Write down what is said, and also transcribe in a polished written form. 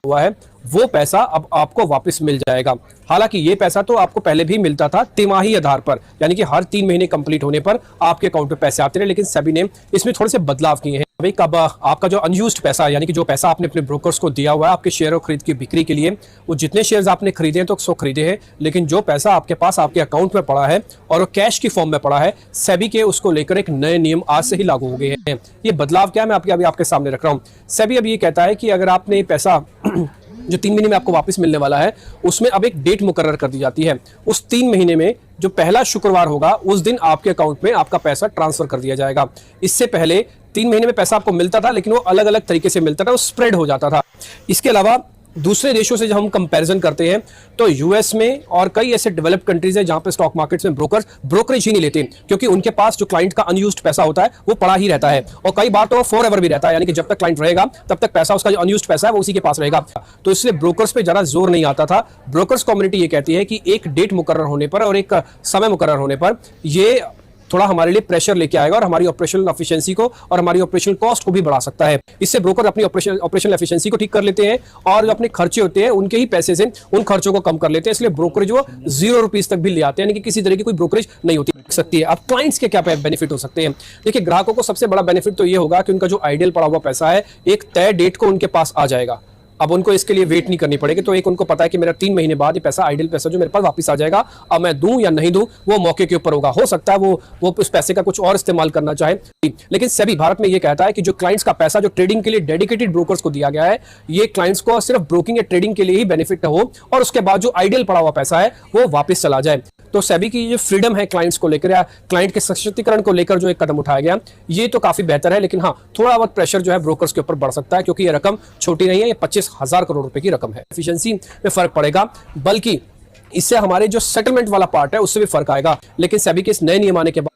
हुआ है वो पैसा अब आपको वापस मिल जाएगा। हालांकि ये पैसा तो आपको पहले भी मिलता था तिमाही आधार पर, यानी कि हर 3 महीने कंप्लीट होने पर आपके अकाउंट में पैसे आते रहे, लेकिन सेबी ने इसमें थोड़े से बदलाव किए हैं। भाई कब आपका जो अनयूज्ड पैसा, यानी कि जो पैसा आपने अपने ब्रोकर्स को दिया हुआ है आपके शेयरों खरीद की बिक्री के लिए, वो जितने शेयर्स आपने खरीदे हैं तो सो खरीदे हैं, लेकिन जो पैसा आपके पास आपके अकाउंट में पड़ा है और वो कैश की फॉर्म में पड़ा है, सेबी के उसको लेकर एक नए नियम आज से ही लागू हो गए हैं। ये बदलाव क्या है मैं अभी आपके सामने रख रहा हूँ। सेबी अब ये कहता है कि अगर आपने पैसा जो 3 महीने में आपको वापस मिलने वाला है उसमें अब एक डेट मुकर्रर कर दी जाती है। उस 3 महीने में जो पहला शुक्रवार होगा उस दिन आपके अकाउंट में आपका पैसा ट्रांसफर कर दिया जाएगा। इससे पहले 3 महीने में पैसा आपको मिलता था, लेकिन वो अलग अलग तरीके से मिलता था, वो स्प्रेड हो जाता था। इसके अलावा दूसरे देशों से जब हम कंपैरिजन करते हैं तो यूएस में और कई ऐसे डेवलप्ड कंट्रीज हैं जहां पे स्टॉक मार्केट्स में ब्रोकरेज ही नहीं लेते, क्योंकि उनके पास जो क्लाइंट का अनयूज्ड पैसा होता है वो पड़ा ही रहता है, और कई बार तो फॉर एवर भी रहता है, यानी कि जब तक क्लाइंट रहेगा तब तक पैसा, उसका जो अनयूज्ड पैसा है वो उसी के पास रहेगा। तो इसलिए ब्रोकर्स पे ज्यादा जोर नहीं आता था। ब्रोकर्स कम्युनिटी ये कहती है कि एक डेट मुकर्रर होने पर और एक समय मुकर्रर होने पर ये थोड़ा हमारे लिए प्रेशर लेके आएगा और हमारी ऑपरेशनल एफिशिएंसी को और हमारी ऑपरेशनल कॉस्ट को भी बढ़ा सकता है। इससे ब्रोकर अपनी ऑपरेशनल एफिशिएंसी को ठीक कर लेते हैं और जो अपने खर्चे होते हैं उनके ही पैसे से उन खर्चों को कम कर लेते हैं। इसलिए ब्रोकरेज वो 0 रुपीज तक भी ले आते हैं, यानी कि किसी तरह की कोई ब्रोकरेज नहीं होती सकती है। अब क्लाइंट्स के क्या बेनिफिट हो सकते हैं? देखिए, ग्राहकों को सबसे बड़ा बेनिफिट तो ये होगा कि उनका जो आइडियल पड़ा हुआ पैसा है एक तय डेट को उनके पास आ जाएगा। अब उनको इसके लिए वेट नहीं करनी पड़ेगी। तो एक उनको पता है कि मेरा 3 महीने बाद ये पैसा, आइडियल पैसा जो मेरे पास वापस आ जाएगा। अब मैं दूं या नहीं दूं वो मौके के ऊपर होगा। हो सकता है वो उस पैसे का कुछ और इस्तेमाल करना चाहे, लेकिन सेबी भारत में ये कहता है कि जो क्लाइंट्स का पैसा जो ट्रेडिंग के लिए डेडिकेटेड ब्रोकर्स को दिया गया है, ये क्लाइंट्स को सिर्फ ब्रोकिंग या ट्रेडिंग के लिए ही बेनिफिट हो और उसके बाद जो आइडियल पड़ा हुआ पैसा है वो वापस चला जाए। तो सेबी की ये फ्रीडम है क्लाइंट्स को लेकर या क्लाइंट के सशक्तिकरण को लेकर जो एक कदम उठाया गया, ये तो काफी बेहतर है। लेकिन हाँ, थोड़ा बहुत प्रेशर जो है ब्रोकर्स के ऊपर बढ़ सकता है, क्योंकि ये रकम छोटी नहीं है, ये 25,000 करोड़ रुपए की रकम है। एफिशिएंसी में फर्क पड़ेगा, बल्कि इससे हमारे जो सेटलमेंट वाला पार्ट है उससे भी फर्क आएगा। लेकिन सेबी के इस नए नियम आने के बाद